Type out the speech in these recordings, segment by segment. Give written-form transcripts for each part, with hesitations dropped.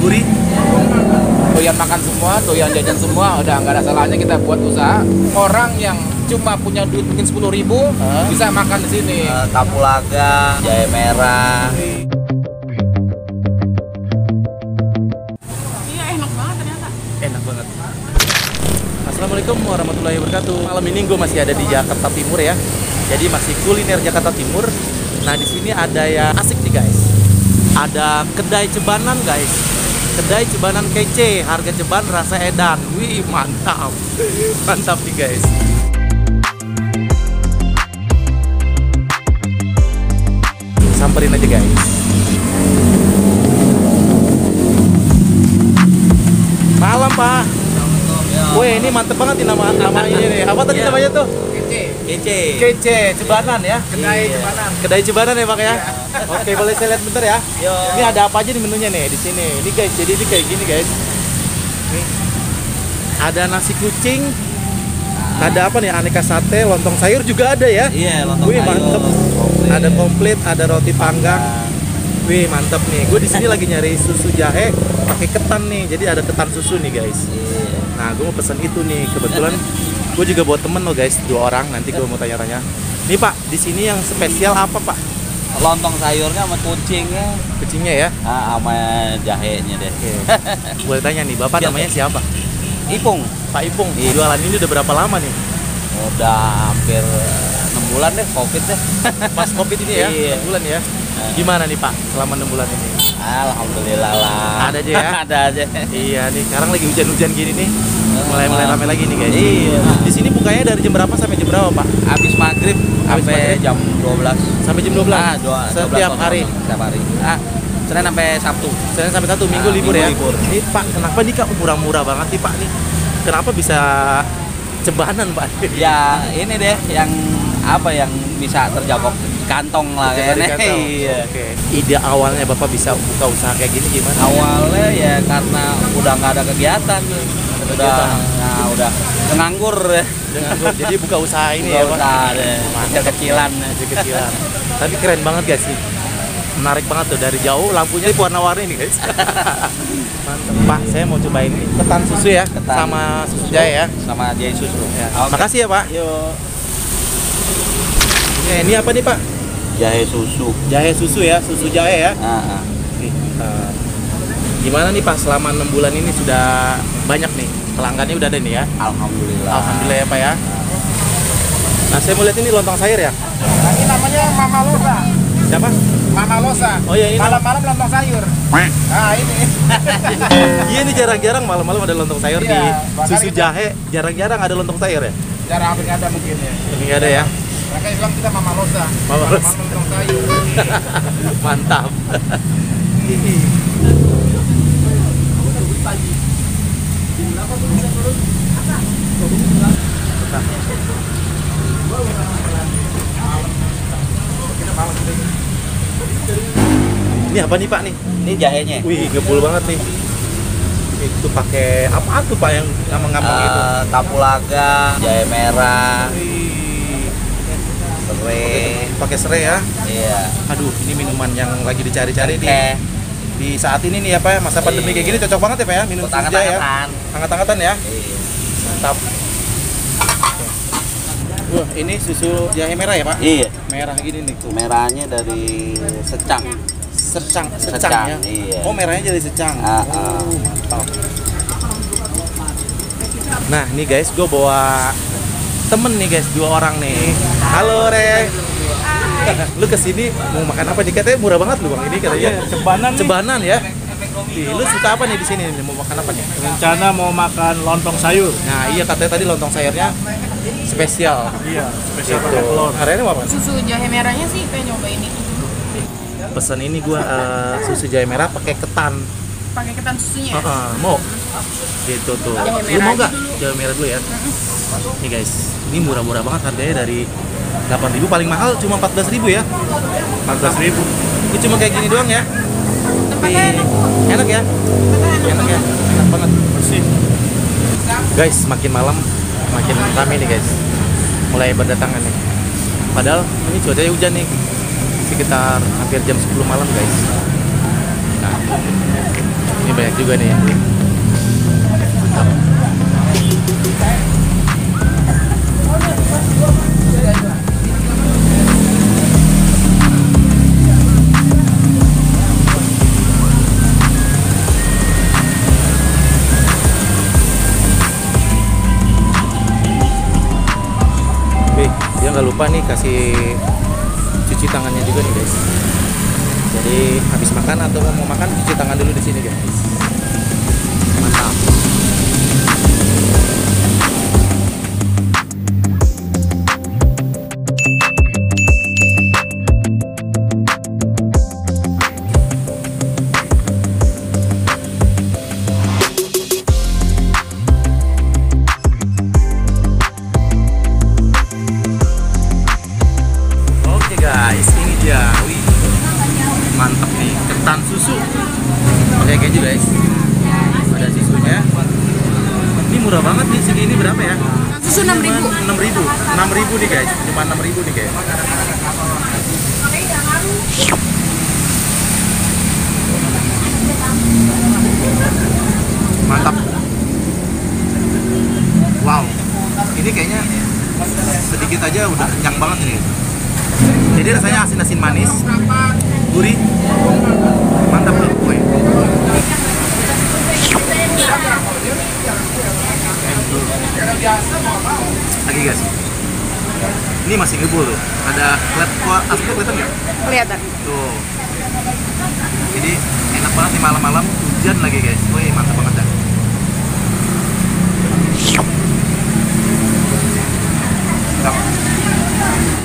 gurih. Doyan makan semua, doyan jajan semua, udah nggak ada salahnya kita buat usaha. Orang yang cuma punya duit mungkin 10.000 bisa makan di sini. Kapulaga, jahe merah. Iya, enak banget ternyata. Enak banget. Assalamualaikum warahmatullahi wabarakatuh. Malam ini gue masih ada di Jakarta Timur ya. Jadi masih kuliner Jakarta Timur. Nah di sini ada yang asik nih guys. Ada kedai cebanan guys. Kedai cebanan kece, harga ceban rasa edan. Wih mantap. Mantap nih guys. Samperin aja guys. Malam Pak. Wih ini mantep banget nih nama ini nih. Apa tadi namanya tuh? Kece. Kece Cebanan ya. Kedai cebanan. Kedai Cebanan ya Pak ya. Oke boleh saya lihat bentar ya. Yo. Ini ada apa aja di menunya nih di sini. Ini guys, jadi ini kayak gini guys. Nih. Ada nasi kucing. Ada apa nih? Aneka sate, lontong sayur juga ada ya. Iya, lontong Wih sayur. mantep. Komplit. Ada komplit, ada roti panggang. Wih mantep nih. Gue di sini lagi nyari susu jahe pakai ketan nih. Jadi ada ketan susu nih guys. Iya. Nah gue mau pesen itu nih. Kebetulan gue juga bawa temen loh guys, 2 orang. Nanti gue mau tanya-tanya. Nih Pak, di sini yang spesial apa Pak? Lontong sayurnya sama kucingnya, Kucingnya ya. sama jahenya deh. Oke. Boleh tanya nih, Bapak Ya, namanya siapa? Ipung. Pak Ipung. Iya. Jualan ini udah berapa lama nih? Udah hampir 6 bulan deh, Covid deh. Pas Covid ini ya? Iya. 6 bulan ya. Gimana nih Pak selama 6 bulan ini? Alhamdulillah lah. Ada aja ya? Ada aja. Iya nih, sekarang lagi hujan-hujan gini nih. Mulai rame lagi nih guys. Iya. Di sini bukanya dari jam berapa sampai jam berapa Pak? Habis maghrib sampai maghrib? jam 12. Sampai jam 12? Setiap 12.00. hari? Setiap hari. Senin sampai Sabtu. Senin sampai Sabtu, Minggu libur Minggu ya? libur. Nih Pak, kenapa nih Kak murah-murah banget nih Pak nih? Kenapa bisa cebanan Pak? Ya ini deh yang apa yang bisa terjangkau kantong lah Dari kayaknya. kantong. Iya. Oke. Ide awalnya Bapak bisa buka usaha kayak gini gimana? Awalnya ya karena udah nggak ada kegiatan, udah nganggur ya. Jadi buka usaha ini Nggak ya Pak? usah deh, kecil-kecilan. Kecil-kecilan. Tapi keren banget guys sih. Menarik banget tuh dari jauh lampunya warna-warni nih guys. Mantap. Pak, saya mau cobain ini ketan susu ya, Ketan sama susu jahe ya. Sama jahe susu. Ya. Oke. Makasih ya Pak. Yuk. Ini apa nih Pak? Jahe susu. Jahe susu ya, susu jahe ya. Ah. Nih, gimana nih Pak selama 6 bulan ini sudah banyak nih pelanggannya udah ada nih ya. Alhamdulillah. Alhamdulillah ya Pak ya. Nah saya mau lihat ini lontong sayur ya. Nah, ini namanya Mama Losa. Siapa? Mama Losa. Oh iya ini. Malam-malam lontong sayur. Nah ini. Iya nih jarang-jarang malam-malam ada lontong sayur Iya, di bahkan susu itu- jahe. Jarang-jarang ada lontong sayur ya. Jarang hampir nggak ada mungkin ya. Ini nggak ada ya. Mereka bilang kita Mama Losa. Mama Losa. Malam-malam lontong sayur. Mantap. Ini apa nih Pak nih? Ini jahenya. Wih, ngebul banget nih. Itu pakai apa tuh Pak yang ngambang itu? Kapulaga, jahe merah, Wih, serai. pakai serai ya. Iya. Aduh, ini minuman yang lagi dicari-cari Oke. di saat ini nih ya Pak ya, masa pandemi kayak gini cocok banget ya Pak ya, minum susu jahe ya. Hangat-hangatan. Hangat-hangatan ya. Iya. Mantap. Wah, ini susu jahe merah ya Pak? Iya. Merah gini nih tuh. Merahnya dari secang. Secang Secang, ya. iya. Oh, merahnya jadi secang. Ah. Mantap. Nah, nih guys, gue bawa temen nih guys, 2 orang nih. Halo Re. Lu kesini mau makan apa nih? Katanya murah banget lu Bang ini katanya. Cebanan nih. Cebanan ya. Ih, lu suka apa nih di sini? Mau makan apa nih? Rencana mau makan lontong sayur. Nah, iya katanya tadi lontong sayurnya spesial. Iya, spesial Gitu. pakai telur. Hari ini mau apa? Susu jahe merahnya sih pengen nyoba ini. Pesen ini gua susu jahe merah pakai ketan. Pakai ketan susunya. Mau gitu tuh. Jahe Lu merah mau aja nggak dulu. jahe merah dulu ya? Nih guys, ini murah-murah banget harganya dari 8.000, paling mahal cuma 14.000 ya. 14.000. Ini cuma kayak gini doang ya. Tempatnya enak kok. Enak ya? Enak ya? Enak banget. Bersih. Guys, makin malam makin ramai nih guys. Mulai berdatangan nih. Padahal ini cuacanya hujan nih. Sekitar hampir jam 10 malam guys. Nah, ini banyak juga nih yang beli. Dia nggak lupa nih kasih cuci tangannya juga nih guys. Jadi habis makan atau mau makan cuci tangan dulu di sini guys. Mantap. Guys, ini dia, wih, mantep nih, ketan susu pakai keju guys, ada susunya. Ini murah banget nih, segini berapa ya? Susu 6.000. 6.000 nih guys, cuma 6.000 nih guys. Mantap. Wow, ini kayaknya sedikit aja udah kenyang banget nih. Jadi rasanya asin-asin manis, gurih, mantap loh. Woy. Lagi guys, ini masih ngebul tuh. Ada asapnya kelihatan nggak? Kelihatan. Tuh. Jadi enak banget nih malam-malam, hujan lagi guys. Woi mantap banget dah.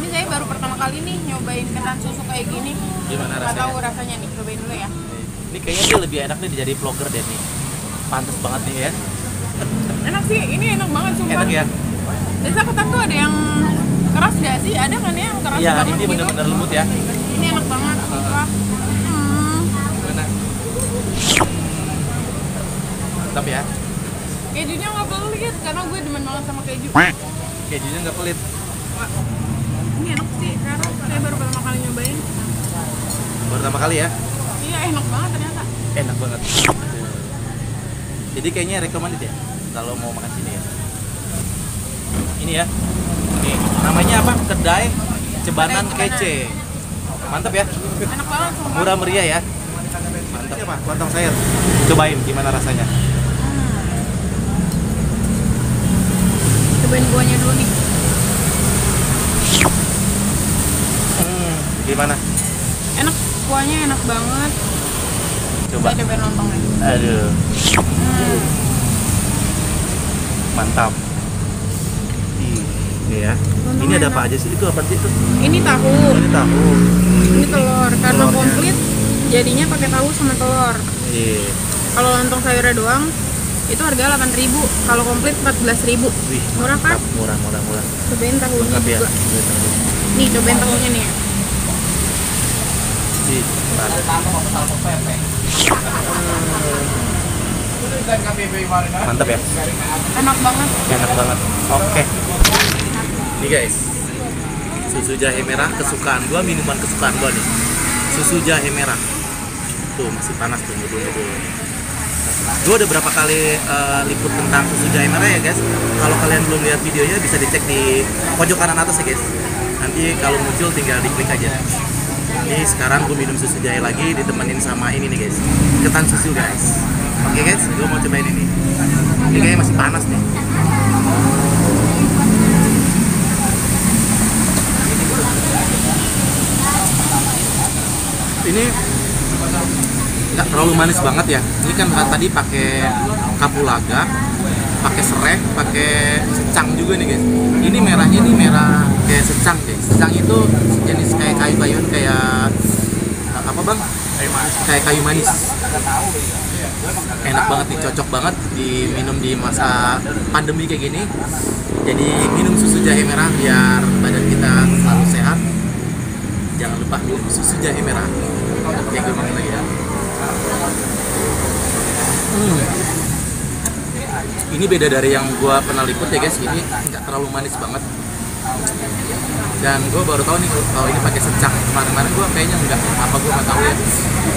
Ini saya baru pertama kali nih nyobain ketan susu kayak gini. Gimana Nggak rasanya? tahu rasanya nih, cobain dulu ya. Ini kayaknya dia lebih enak nih jadi vlogger deh nih. Pantes banget nih ya. Enak sih, ini enak banget sumpah. Enak ya? Biasa ketan tuh ada yang keras nggak sih? Ada kan ya yang keras Iya, banget ini gitu? bener-bener lembut ya. Ini enak banget, sumpah. Gimana? Mantap ya. Kejunya nggak pelit, karena gue demen banget sama keju. Kejunya nggak pelit. Ini enak sih, karena saya baru pertama kali nyobain. Pertama kali ya? Iya, enak banget ternyata. Enak banget. Jadi kayaknya recommended ya kalau mau makan sini ya. Ini ya. Nih, namanya apa? Kedai Cebanan Kece. Mantap ya. Enak banget, sumpah. Murah meriah ya. Mantap. Apa? Lontong sayur. Cobain gimana rasanya. Cobain kuahnya dulu nih. Gimana? Enak, kuahnya enak banget. Coba. Saya cobain lontongnya. Aduh. Mantap. Ini ya. Ini ada apa aja sih? Itu apa sih itu? Ini tahu, Ini tahu. ini telur. Karena Telurnya. komplit, jadinya pakai tahu sama telur. Iya. Kalau lontong sayurnya doang, itu harga 8.000. Kalau komplit 14.000. Wih, Murah kan? mantap. Murah. Cobain tahunya Lengkap ya. juga. Nih, cobain tahunya nih ya. Ih, mantap ya. Enak banget. Enak banget. Oke. Nih guys, susu jahe merah kesukaan gua, minuman kesukaan gua nih. Susu jahe merah. Tuh masih panas tuh, ngebul-ngebul. Gua udah berapa kali liput tentang susu jahe merah ya guys. Kalau kalian belum lihat videonya bisa dicek di pojok kanan atas ya guys. Nanti kalau muncul tinggal diklik aja. Ini sekarang gue minum susu jahe lagi ditemenin sama ini nih guys, ketan susu guys. Oke guys, gue mau cobain ini. Ini kayaknya masih panas nih. Ini nggak terlalu manis banget ya. Ini kan tadi pakai kapulaga, pakai serai, pakai secang juga nih guys. Ini merahnya ini merah kayak secang guys. Secang itu jenis kayak kayu bayun, kayak apa bang? Kayak kayu manis. Enak banget nih, cocok banget diminum di masa pandemi kayak gini. Jadi minum susu jahe merah biar badan kita selalu sehat. Jangan lupa minum susu jahe merah. Oke, gue minum lagi ya. Ini beda dari yang gue pernah liput ya guys. Ini nggak terlalu manis banget. Dan gue baru tahu nih kalau ini pakai secang. Kemarin gue kayaknya nggak, apa gue nggak tahu ya.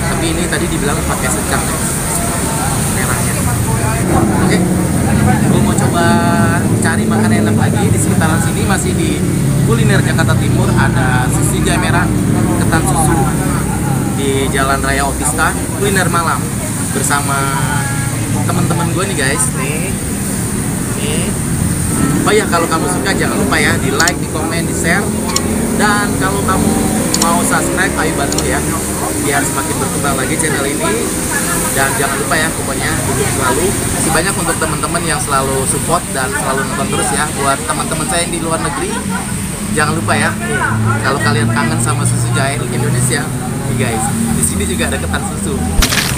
Tapi ini tadi dibilang pakai secang guys. Jakarta Timur ada Susu Jahe Merah, ketan susu di Jalan Raya Otista, kuliner malam bersama teman-teman gue nih guys. Nih. Oh ya, kalau kamu suka jangan lupa ya di like, di komen, di share. Dan kalau kamu mau subscribe, ayo bantu ya biar semakin berkembang lagi channel ini. Dan jangan lupa ya, pokoknya dukung selalu. Masih banyak untuk teman-teman yang selalu support dan selalu nonton terus ya. Buat teman-teman saya yang di luar negeri, jangan lupa ya, kalau kalian kangen sama susu jahe Indonesia, nih guys, di sini juga ada ketan susu.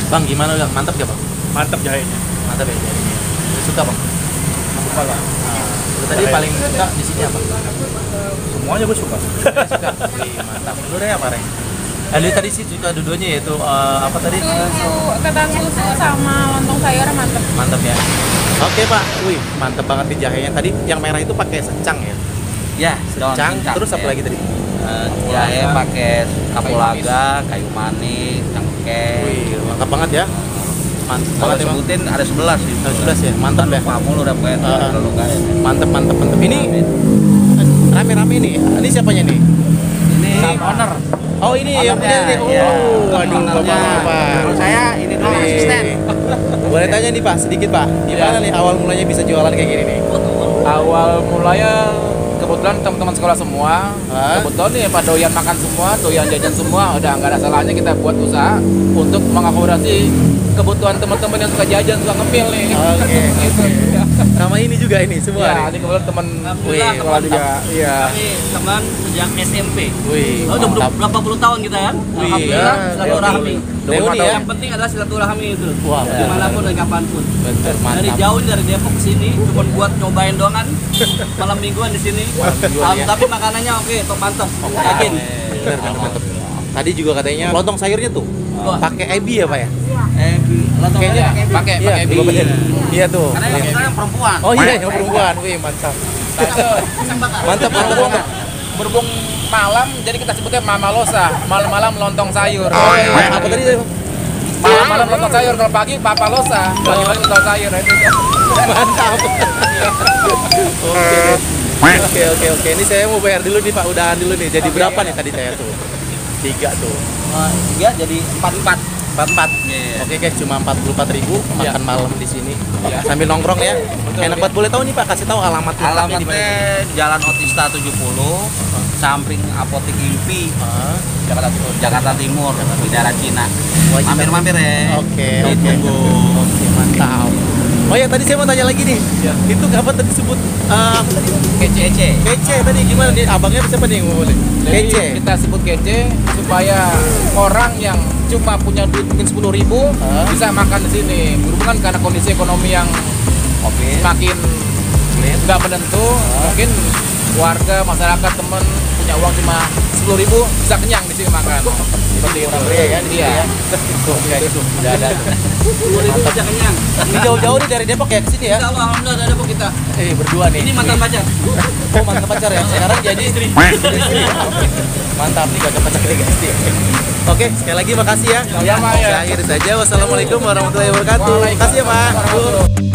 Bang, gimana Bang? Mantap gak Bang? Mantap jahenya. Mantap ya jahenya. Suka Bang? Suka lah. Lu tadi paling suka di sini apa? Semuanya gue suka. Suka. Wih, mantap. Lu deh apa, Reng? Lu tadi sih suka dua-duanya, yaitu apa tadi? Ketan susu sama lontong sayur mantep. Mantap ya. Oke Pak, wih mantap banget di jahenya. Tadi yang merah itu pakai secang ya? Ya, daun Secang, cincang, terus apa ya. lagi tadi? Jahe pakai kapulaga, kayu manis, cengkeh. Wih, lengkap banget ya. Mantap Kalau banget emang. sebutin ada 11 sih. Ada 11 ya, mantap ya. Kamu udah buat kalau kayak. Mantap. Ini rame-rame nih. Ini siapanya nih? Ini Owner. Oh ini yang punya nih. Iya. Waduh, bapak-bapak. Menurut saya ini dulu Nih. asisten. Boleh tanya nih Pak, sedikit Pak. Gimana nih awal mulanya bisa jualan kayak gini nih? Awal mulanya kebetulan teman-teman sekolah semua, Hah? kebetulan nih pada doyan makan semua, doyan jajan semua, udah nggak ada salahnya kita buat usaha untuk mengakomodasi kebutuhan teman-teman yang suka jajan, suka ngemil nih. Oke. Gitu. Sama ini juga ini semua Ya, nih. ini kebetulan teman Wih, sekolah juga. Iya. Kami teman sejak SMP. Wih, Oh, udah mantap. berapa puluh tahun kita kan? Wih, Alhamdulillah ya, silaturahmi. Reuni ya. Yang penting adalah silaturahmi itu. Wah, Dimanapun dan kapanpun. Betul, Dari mantap. jauh dari Depok sini cuma buat nyobain doangan malam mingguan di sini. mingguan, ya. Tapi makanannya oke, top mantap. Yakin. Bener, mantap. Tadi juga katanya lontong sayurnya tuh Wah. pakai ebi ya Pak ya? Lontong Kayaknya sayur Pakai Iya, pakai juga bener. Iya tuh. karena yang kita yang perempuan. Oh iya, yang perempuan. Wih, mantap. Mantap. berhubung malam, jadi kita sebutnya Mama Losa, malam-malam lontong sayur. Apa tadi? Malam-malam lontong sayur, kalau pagi Papa Losa, pagi-pagi lontong sayur. Itu. Mantap. Oke. Ini saya mau bayar dulu nih Pak, udahan dulu nih. Jadi berapa nih tadi saya tuh? 3 tuh. 3 jadi 44. 44. Iya. Oke guys, cuma 44.000 makan malam di sini. Iya. Sambil nongkrong ya. Enak banget. Boleh tahu nih Pak, kasih tahu alamat tempatnya di mana? Alamatnya Jalan Otista 70, samping Apotek Impi, Ah, Jakarta Timur, di daerah Cina. Wajib. Mampir-mampir ya. Oke. Ditunggu. Oke, mantap. Oh ya, tadi saya mau tanya lagi nih. Itu apa tadi sebut apa tadi? Kece. Kece tadi gimana nih? Abangnya siapa nih yang ngomongin? Jadi Kece. kita sebut kece supaya orang yang cuma punya duit mungkin 10.000 Hah? bisa makan di sini. Berhubungan karena kondisi ekonomi yang semakin nggak menentu, mungkin warga masyarakat temen punya uang cuma 10.000 bisa kenyang di sini makan. Seperti itu. ya kan? Iya. Tuh, guys, tuh. Udah ada. 10.000 aja kenyang. Ini jauh-jauh nih dari Depok ya ke sini ya? Insya Allah, alhamdulillah ada Depok kita. Berdua nih. Ini mantan pacar. Oh, mantan pacar ya? Sekarang jadi istri. Mantap nih, gak pacar ini guys. Oke, sekali lagi makasih ya. Sama-sama ya. Saya akhiri saja. Wassalamualaikum warahmatullahi wabarakatuh. Makasih ya Pak.